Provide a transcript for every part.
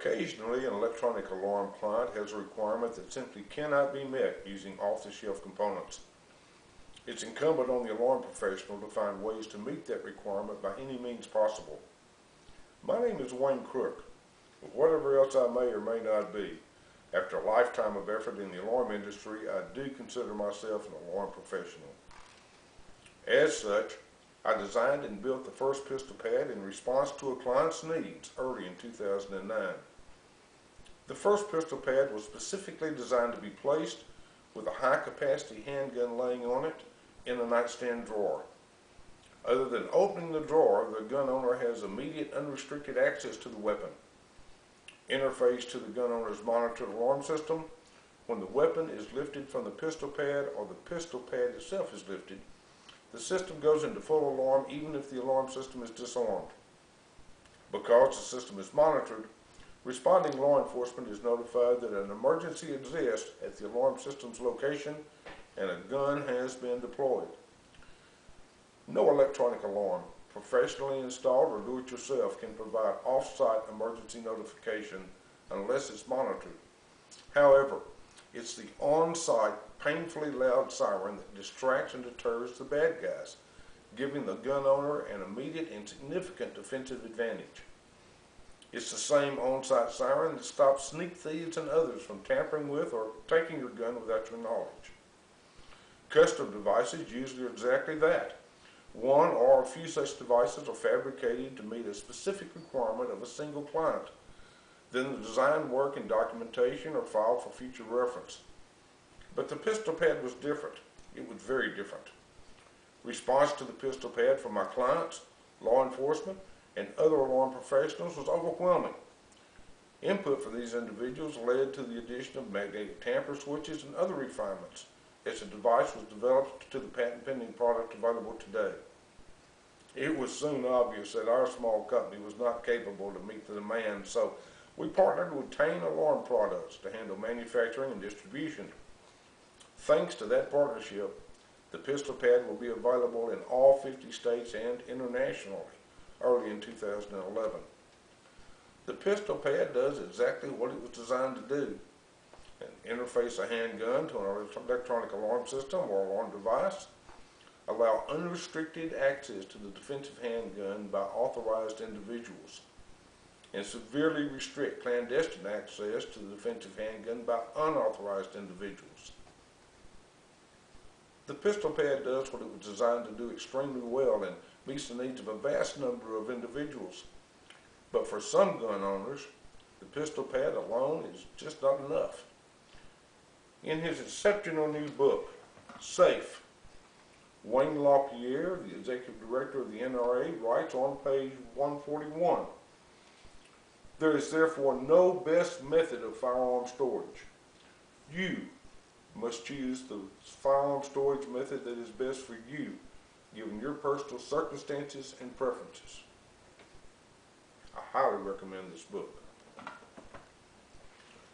Occasionally, an electronic alarm client has a requirement that simply cannot be met using off-the-shelf components. It's incumbent on the alarm professional to find ways to meet that requirement by any means possible. My name is Wayne Crook. With whatever else I may or may not be, after a lifetime of effort in the alarm industry, I do consider myself an alarm professional. As such, I designed and built the first pistol pad in response to a client's needs early in 2009. The first pistol pad was specifically designed to be placed with a high-capacity handgun laying on it in a nightstand drawer. Other than opening the drawer, the gun owner has immediate unrestricted access to the weapon. Interface to the gun owner's monitored alarm system. When the weapon is lifted from the pistol pad or the pistol pad itself is lifted, the system goes into full alarm even if the alarm system is disarmed. Because the system is monitored, responding law enforcement is notified that an emergency exists at the alarm system's location and a gun has been deployed. No electronic alarm, professionally installed or do-it-yourself, can provide off-site emergency notification unless it's monitored. However, it's the on-site, painfully loud siren that distracts and deters the bad guys, giving the gun owner an immediate and significant defensive advantage. It's the same on-site siren that stops sneak thieves and others from tampering with or taking your gun without your knowledge. Custom devices usually are exactly that. One or a few such devices are fabricated to meet a specific requirement of a single client. Then the design work and documentation are filed for future reference. But the pistol pad was different. It was very different. Response to the pistol pad from my clients, law enforcement, and other alarm professionals was overwhelming. Input from these individuals led to the addition of magnetic tamper switches and other refinements as the device was developed to the patent-pending product available today. It was soon obvious that our small company was not capable to meet the demand, so we partnered with Tane Alarm Products to handle manufacturing and distribution. Thanks to that partnership, the pistol pad will be available in all 50 states and internationally early in 2011. The pistol pad does exactly what it was designed to do: interface a handgun to an electronic alarm system or alarm device, allow unrestricted access to the defensive handgun by authorized individuals, and severely restrict clandestine access to the defensive handgun by unauthorized individuals. The pistol pad does what it was designed to do extremely well and meets the needs of a vast number of individuals. But for some gun owners, the pistol pad alone is just not enough. In his exceptional new book, Safe, Wayne LaPierre, the executive director of the NRA, writes on page 141, "There is therefore no best method of firearm storage. You must choose the firearm storage method that is best for you, given your personal circumstances and preferences." I highly recommend this book.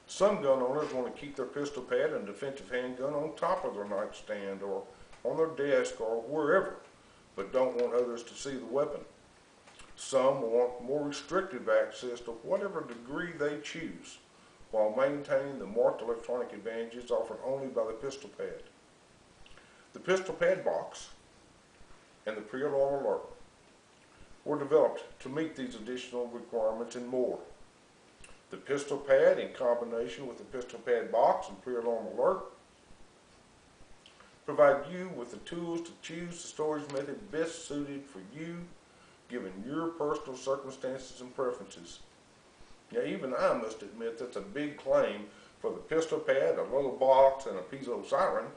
Some gun owners want to keep their pistol pad and defensive handgun on top of their nightstand or on their desk or wherever, but don't want others to see the weapon. Some want more restrictive access to whatever degree they choose, while maintaining the marked electronic advantages offered only by the pistol pad. The pistol pad box and the pre-alarm alert were developed to meet these additional requirements and more. The pistol pad, in combination with the pistol pad box and pre-alarm alert, provide you with the tools to choose the storage method best suited for you, given your personal circumstances and preferences. Now, even I must admit that's a big claim for the pistol pad, a little box, and a piezo siren.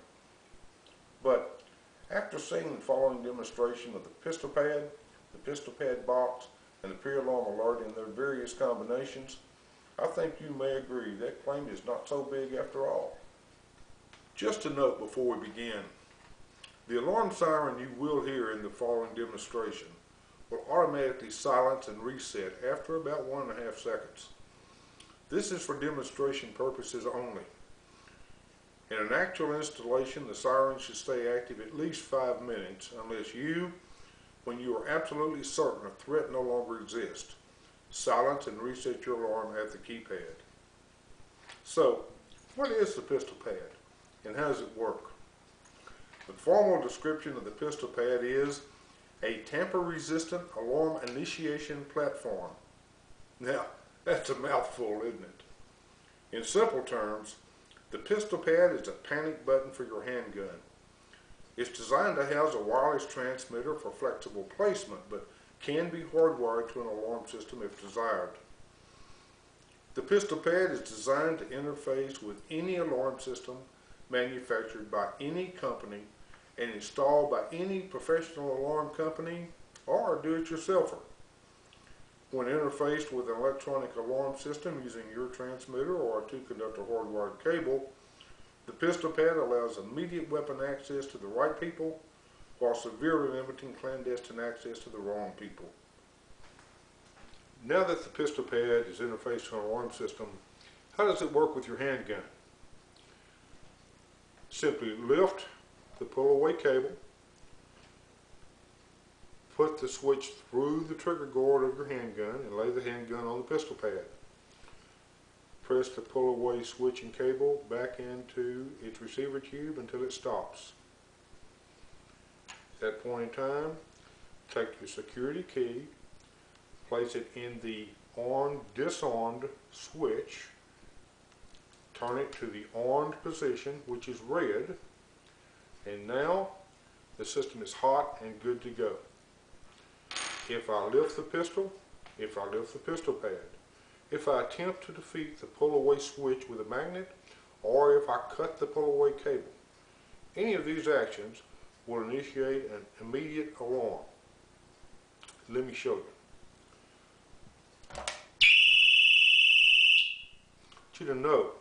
But after seeing the following demonstration of the pistol pad box, and the pre-alarm alert in their various combinations, I think you may agree that claim is not so big after all. Just a note before we begin. The alarm siren you will hear in the following demonstration will automatically silence and reset after about 1.5 seconds. This is for demonstration purposes only. In an actual installation, the siren should stay active at least 5 minutes unless you, when you are absolutely certain a threat no longer exists, silence and reset your alarm at the keypad. So, what is the pistol pad and how does it work? The formal description of the pistol pad is a tamper-resistant alarm initiation platform. Now, that's a mouthful, isn't it? In simple terms, the pistol pad is a panic button for your handgun. It's designed to house a wireless transmitter for flexible placement, but can be hardwired to an alarm system if desired. The pistol pad is designed to interface with any alarm system manufactured by any company and installed by any professional alarm company or do-it-yourselfer. When interfaced with an electronic alarm system using your transmitter or a two-conductor hardwired cable, the pistol pad allows immediate weapon access to the right people while severely limiting clandestine access to the wrong people. Now that the pistol pad is interfaced to an alarm system, how does it work with your handgun? Simply lift the pull-away cable, put the switch through the trigger guard of your handgun and lay the handgun on the pistol pad. Press the pull-away switch and cable back into its receiver tube until it stops. At that point in time, take your security key, place it in the on-disarmed switch, turn it to the armed position, which is red, and now the system is hot and good to go. If I lift the pistol, if I lift the pistol pad, if I attempt to defeat the pull-away switch with a magnet, or if I cut the pull-away cable, any of these actions will initiate an immediate alarm. Let me show you. I want you to know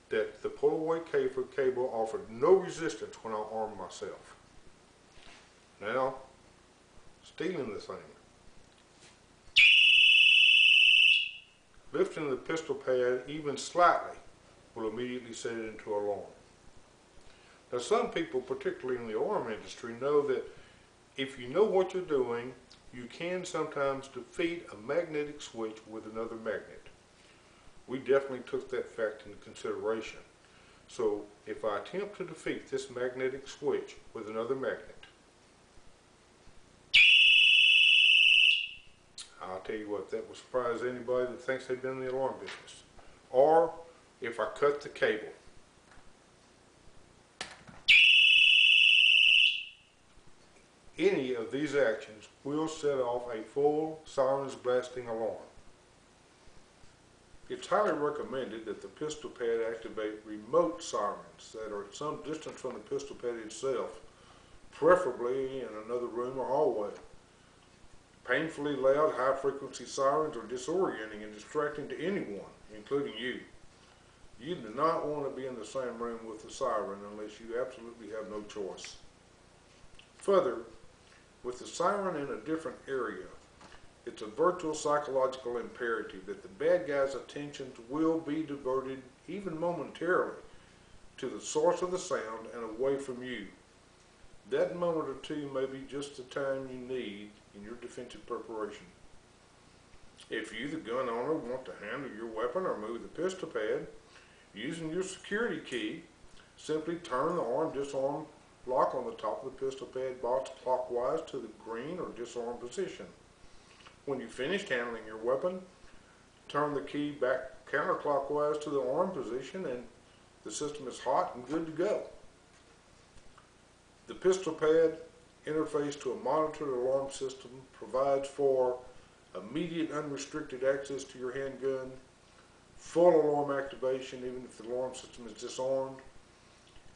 that the pull-away cable offered no resistance when I armed myself. Now, stealing the thing. Lifting the pistol pad even slightly will immediately set it into alarm. Now some people, particularly in the alarm industry, know that if you know what you're doing, you can sometimes defeat a magnetic switch with another magnet. We definitely took that fact into consideration. So if I attempt to defeat this magnetic switch with another magnet, I'll tell you what, that will surprise anybody that thinks they've been in the alarm business. Or if I cut the cable. Any of these actions will set off a full sirens blasting alarm. It's highly recommended that the pistol pad activate remote sirens that are at some distance from the pistol pad itself, preferably in another room or hallway. Painfully loud, high-frequency sirens are disorienting and distracting to anyone, including you. You do not want to be in the same room with the siren unless you absolutely have no choice. Further, with the siren in a different area, it's a virtual psychological imperative that the bad guy's attentions will be diverted, even momentarily, to the source of the sound and away from you. That moment or two may be just the time you need in your defensive preparation. If you, the gun owner, want to handle your weapon or move the pistol pad, using your security key, simply turn the arm-disarm lock on the top of the pistol pad box clockwise to the green or disarm position. When you've finished handling your weapon, turn the key back counterclockwise to the arm position and the system is hot and good to go. The pistol pad interface to a monitored alarm system provides for immediate unrestricted access to your handgun, full alarm activation even if the alarm system is disarmed,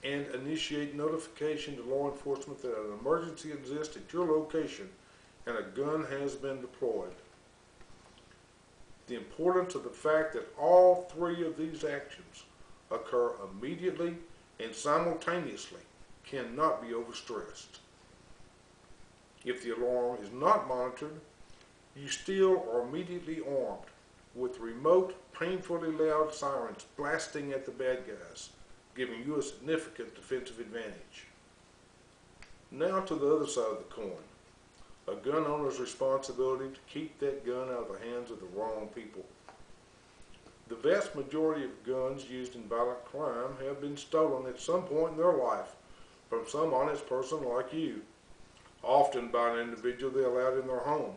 and initiate notification to law enforcement that an emergency exists at your location and a gun has been deployed. The importance of the fact that all three of these actions occur immediately and simultaneously cannot be overstressed. If the alarm is not monitored, you still are immediately armed with remote, painfully loud sirens blasting at the bad guys, giving you a significant defensive advantage. Now to the other side of the coin. a gun owner's responsibility to keep that gun out of the hands of the wrong people. The vast majority of guns used in violent crime have been stolen at some point in their life from some honest person like you, often by an individual they allowed in their home.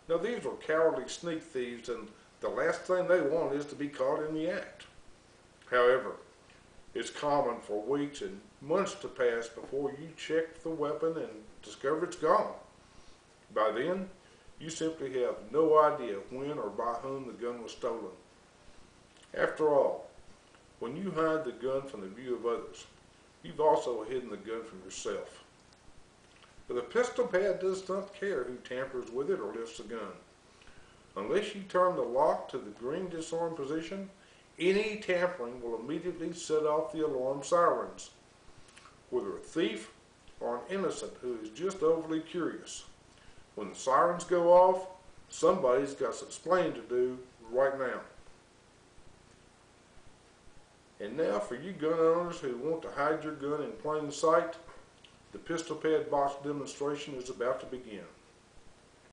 Now, these were cowardly sneak thieves, and the last thing they want is to be caught in the act. However, it's common for weeks and months to pass before you check the weapon and discover it's gone. By then, you simply have no idea when or by whom the gun was stolen. After all, when you hide the gun from the view of others, you've also hidden the gun from yourself. But the pistol pad does not care who tampers with it or lifts the gun. Unless you turn the lock to the green disarm position, any tampering will immediately set off the alarm sirens, whether a thief or an innocent who is just overly curious. When the sirens go off, somebody's got some explaining to do right now. And now for you gun owners who want to hide your gun in plain sight, the pistol pad box demonstration is about to begin.